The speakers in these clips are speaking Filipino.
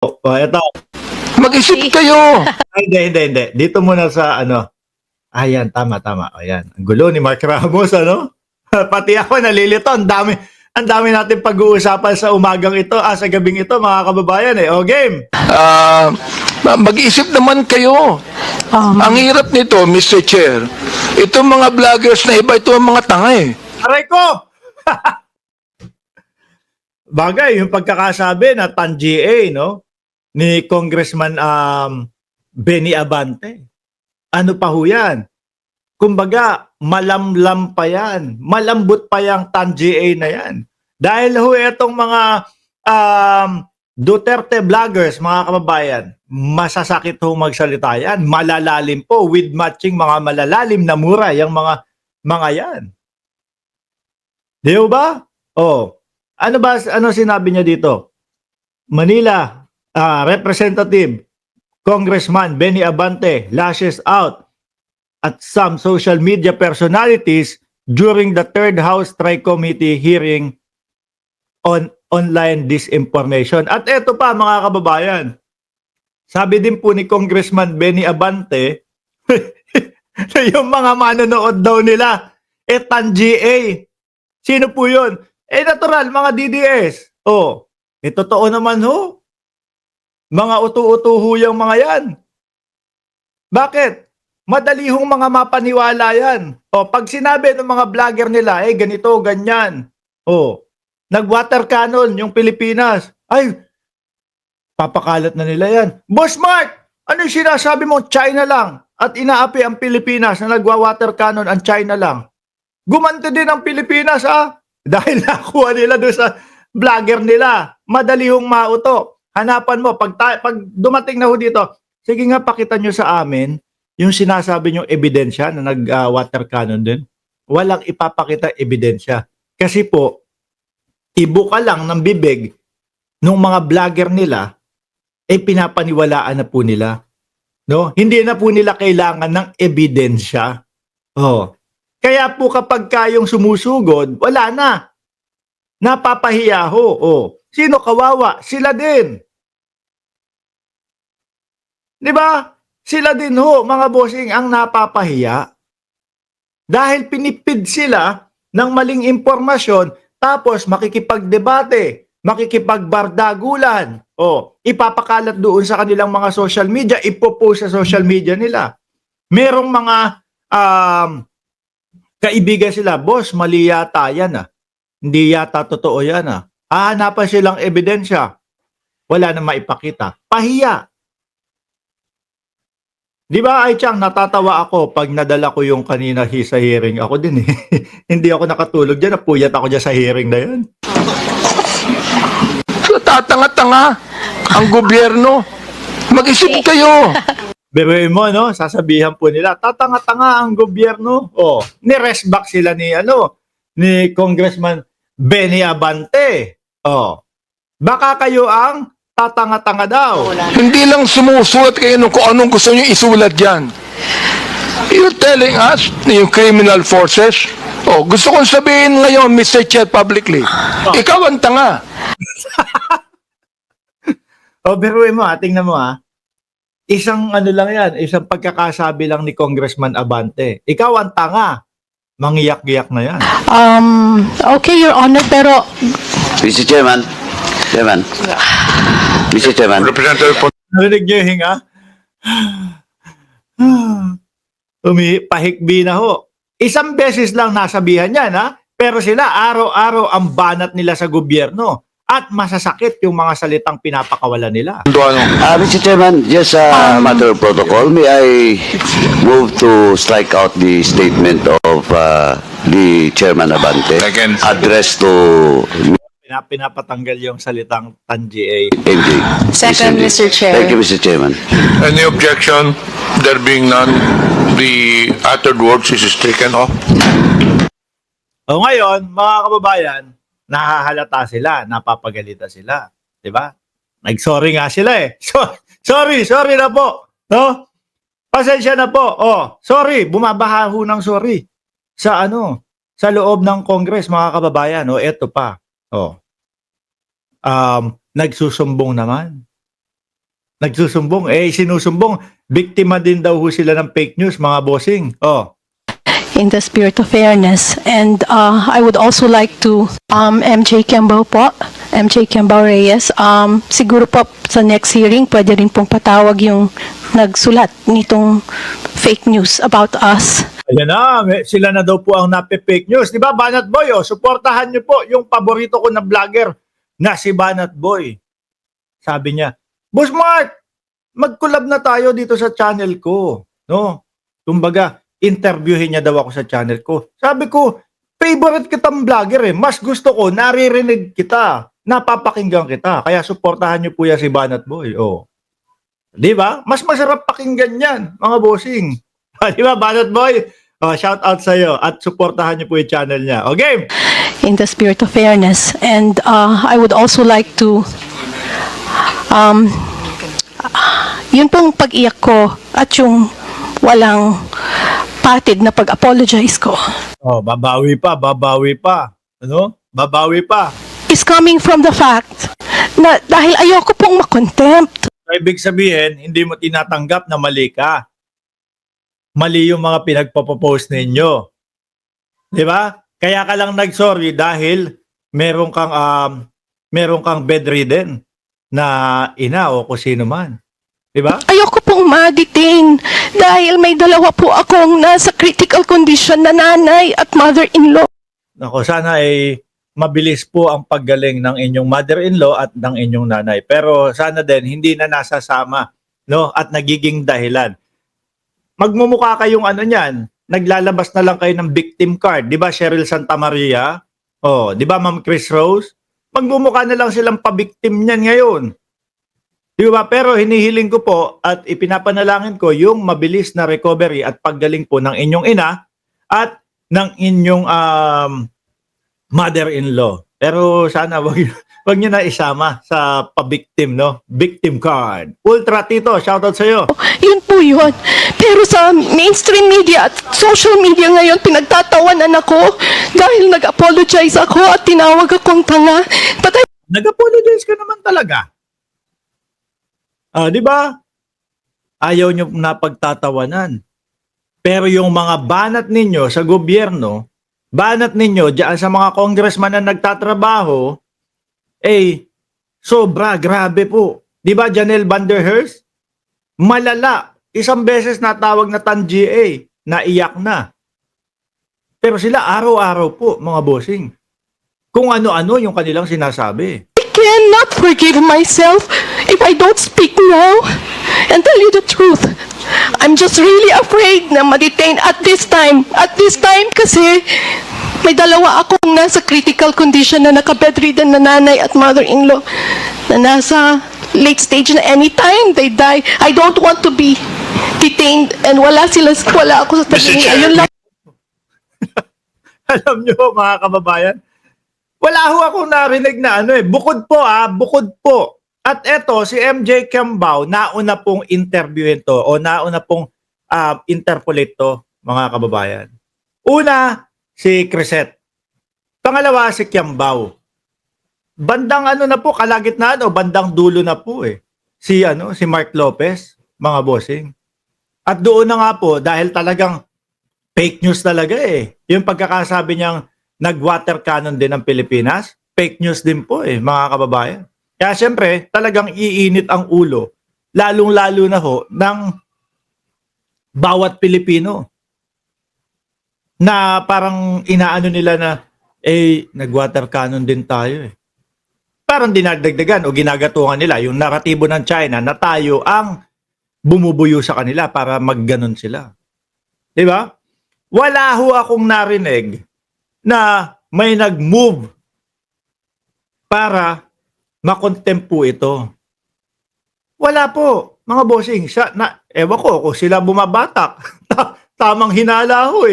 Oh, eto. Mag-isip kayo. Ay, hindi. Dito muna sa ano. Ayan, tama. Ayan. Ang gulo ni Mark Ramos, ano? Pati ako nalilito. Ang dami natin pag-uusapan sa umagang ito, sa gabing ito, mga kababayan eh. O, game. Mag-isip naman kayo. Ang hirap nito, Mr. Chair. Itong mga vloggers na iba, ito ang mga tanga eh. Aray ko! Bagay, yung pagkakasabi na TAN-GA, no? Ni Congressman Benny Abante. Ano pa ho yan? Kumbaga, malamlam pa yan. Malambot pa yung TAN-GA na yan. Dahil ho itong mga Duterte vloggers, mga kababayan, masasakit ho magsalita yan. Malalalim po, with matching mga malalalim na mura yung mga yan. Di ba? Oh. Ano sinabi niya dito? Manila, Representative Congressman Benny Abante lashes out at some social media personalities during the Third House Tri-Committee hearing on online disinformation. At eto pa mga kababayan, sabi din po ni Congressman Benny Abante, yung mga manonood daw nila, TAN-GA. Sino po yun? Natural, mga DDS. Oh, totoo naman ho. Mga utu-utu ho yung mga yan. Bakit? Madali hong mga mapaniwala yan. O, pag sinabi ng mga vlogger nila, ganito, ganyan. O, nag-water cannon yung Pilipinas. Ay, papakalat na nila yan. Boss Mark, ano yung sinasabi mo? China lang. At inaapi ang Pilipinas na nagwa-water cannon ang China lang. Gumanti din ang Pilipinas, dahil nakuha nila doon sa vlogger nila. Madali hong mauto. Hanapan mo, pag dumating na ho dito, sige nga pakita nyo sa amin yung sinasabi nyong ebidensya na nag-water cannon din. Walang ipapakita ebidensya. Kasi po, ibuka lang ng bibig ng mga vlogger nila, pinapaniwalaan na po nila. No? Hindi na po nila kailangan ng ebidensya. Oh. Kaya po kapag kayong sumusugod, wala na. Napapahiya ho. Oh. Sino kawawa? Sila din. Di ba? Sila din ho, mga bossing, ang napapahiya. Dahil pinipid sila ng maling impormasyon, tapos makikipagdebate, makikipagbardagulan, ipapakalat doon sa kanilang mga social media, ipopost sa social media nila. Merong mga kaibigan sila, boss, mali yata yan Hindi yata totoo yan Hahanapan silang ebidensya. Wala na maipakita. Pahiya. Di ba, Aichang, natatawa ako pag nadala ko yung kanina sa hearing. Ako din Hindi ako nakatulog dyan. Napuyat ako dyan sa hearing na yan. So, tatanga-tanga ang gobyerno. Mag-isip kayo. Biruin mo, no? Sasabihan po nila, tatanga-tanga ang gobyerno. Ni-rest back sila ni Congressman Benny Abante. Baka kayo ang tatanga-tanga daw. Hindi lang sumusulat kayo kung anong gusto nyo isulat dyan. You're telling us, yung criminal forces, gusto kong sabihin ngayon, Mr. Chair, publicly, ikaw ang tanga. Biruin mo, tingnan mo Isang lang yan, isang pagkakasabi lang ni Congressman Abante. Ikaw ang tanga. Mangiyak-giyak na yan. Okay, Your Honor, pero Mr. Chairman. Mr. Chairman. Representative Narinig niyo yung hinga? Pahikbi na ho. Isang beses lang nasabihan yan, pero sila araw-araw ang banat nila sa gobyerno. At masasakit yung mga salitang pinapakawalan nila. Mr. Chairman, just a matter of protocol, may I move to strike out the statement of the Chairman Abante addressed to Pinapatanggal yung salitang TAN-GA. MJ. Second, Mr. Chair. Thank you, Mr. Chairman. Any objection? There being none, the uttered words is taken off. Ngayon, mga kababayan, nahahalata sila, napapagalitan sila. Diba? Nag-sorry nga sila sorry na po. No? Pasensya na po. Sorry, bumabaha ho ng sorry. Sa loob ng Congress, mga kababayan. Eto pa. Nagsusumbong naman. Nagsusumbong. Sinusumbong. Biktima din daw ho sila ng fake news, mga bossing. Oh. in the spirit of fairness. And I would also like to, MJ Kiambao po, MJ Kiambao Reyes, siguro po sa next hearing, pwede rin pong patawag yung nagsulat nitong fake news about us. Ayan na, sila na daw po ang nape-fake news. Di ba, Banat Boy? Oh, suportahan niyo po yung paborito ko na vlogger na si Banat Boy. Sabi niya, Boss Mark, mag-collab na tayo dito sa channel ko. No? Kumbaga, interviewin niya daw ako sa channel ko. Sabi ko, favorite kitang vlogger eh. Mas gusto ko, naririnig kita. Napapakinggan kita. Kaya suportahan niyo po yan si Banat Boy. Oh. Di ba? Mas masarap pakinggan yan, mga bossing. Di ba, Banat Boy? Oh, shout out sa iyo at suportahan niyo po yung channel niya. Okay? In the spirit of fairness. And I would also like to, yun pong pag-iyak ko at yung walang patid na pag-apologize ko Oh, babawi pa, babawi pa. Ano? Babawi pa. is coming from the fact na dahil ayoko pong makontempt. Ibig sabihin, hindi mo tinatanggap na mali ka. Mali yung mga pinagpapopost ninyo. Di ba? Kaya ka lang nag-sorry dahil meron kang bedridden na ina o kung sino man. Di ba? Ayoko pong ma-detain dahil may dalawa po akong nasa critical condition na nanay at mother-in-law. Nako, sana ay mabilis po ang paggaling ng inyong mother-in-law at ng inyong nanay. Pero sana din hindi na nasasama, no? At nagiging dahilan. Magmumukha kayong ano niyan, naglalabas na lang kayo ng victim card. Di ba, Cheryl Santa Maria? Oh, di ba, Ma'am Chris Rose? Magmumukha na lang silang pabiktim niyan ngayon. Di ba? Pero hinihiling ko po at ipinapanalangin ko yung mabilis na recovery at paggaling po ng inyong ina at ng inyong mother-in-law. Pero sana wag niyo na isama sa pabiktim, no? Victim card. Ultra Tito, shoutout sa iyo. Yun po yun. Pero sa mainstream media at social media ngayon, pinagtatawanan ako dahil nag-apologize ako at tinawag akong tanga. But Nag-apologize ka naman talaga. Di ba? Ayaw nyo na pagtatawanan. Pero yung mga banat ninyo sa gobyerno, banat ninyo diyan sa mga congressman na nagtatrabaho, sobra, grabe po. Di ba, Janelle Van der Hearst? Malala. Isang beses natawag na TAN-GA, naiyak na. Pero sila araw-araw po, mga bossing. Kung ano-ano yung kanilang sinasabi. I cannot forgive myself if I don't speak now and tell you the truth. I'm just really afraid na ma-detain at this time. At this time kasi may dalawa akong nasa critical condition na naka-bedridden na nanay at mother-in-law na nasa late stage na anytime they die. I don't want to be detained and wala ako sa tabi. Ayun lang. Alam nyo, mga kababayan, wala ho akong narinig na bukod po. At eto, si MJ Kiambao, nauna pong interviewin to o nauna pong interpolate to, mga kababayan. Una, si Crisette. Pangalawa, si Kiambao. Bandang na po, kalagitnaan o bandang dulo na po Si Mark Lopez, mga bossing. At doon na nga po, dahil talagang fake news talaga Yung pagkakasabi niyang nag-water cannon din ng Pilipinas, fake news din po mga kababayan. Kaya siyempre, talagang iinit ang ulo, lalong-lalo na ho, ng bawat Pilipino. Na parang inaano nila na, nag-water cannon din tayo Parang dinagdagdagan o ginagatungan nila yung naratibo ng China na tayo ang bumubuyo sa kanila para magganon sila. Diba? Wala ho akong narinig na may nag-move para makontempt po ito. Wala po, mga bossing. Ewan ko kung sila bumabatak. Tamang hinala ho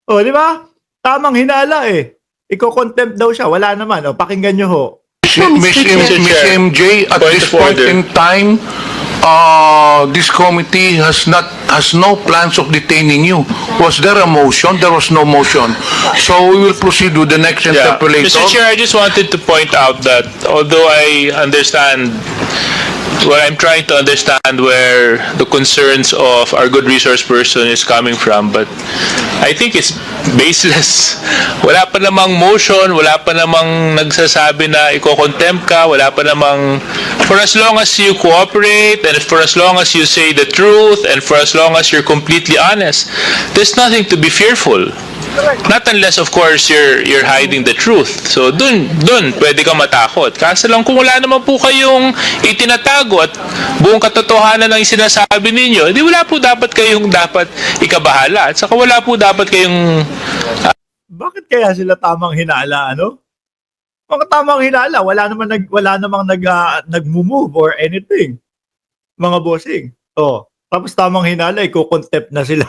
O, di ba? Tamang hinala Iko-contempt daw siya. Wala naman. O, pakinggan nyo ho. Miss MJ, at this point in time, this committee has no plans of detaining you. Was there a motion? There was no motion. So we will proceed with the next interpellator. Mr. Chair, I just wanted to point out that although I understand well, I'm trying to understand where the concerns of our good resource person is coming from, but I think it's baseless. Wala pa namang motion, wala pa namang nagsasabi na iko-contempt ka, wala pa namang, for as long as you cooperate and for as long as you say the truth and for as long as you're completely honest, there's nothing to be fearful. Not unless, of course, you're hiding the truth. So, dun pwede ka matakot. Kaso lang kung wala naman po kayong itinatago at buong katotohanan ang sinasabi ninyo, di wala po dapat kayong dapat ikabahala. At saka wala po dapat kayong Bakit kaya sila tamang hinala, ano? Mga tamang hinala, wala namang nag-move or anything. Mga bossing. Oh, tapos tamang hinala, iko-contempt na sila.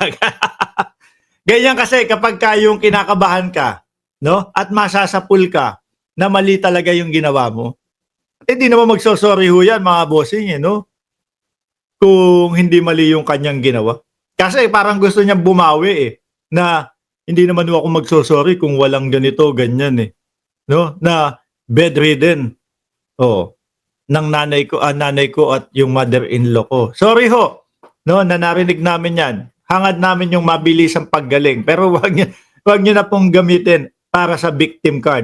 Ganyan kasi kapag yung kinakabahan ka, no? At masasapul ka na mali talaga yung ginawa mo. At hindi naman magsosorry ho yan, mga bossing, no? Kung hindi mali yung kanyang ginawa. Kasi parang gusto niya bumawi na hindi naman ako magsosorry kung walang ganito, ganyan no? Na bedridden. Oh, ng nanay ko at yung mother-in-law ko. Sorry ho. No, na narinig namin 'yan. Hangad namin yung mabilis ang paggaling. Pero wag niyo na pong gamitin para sa victim card.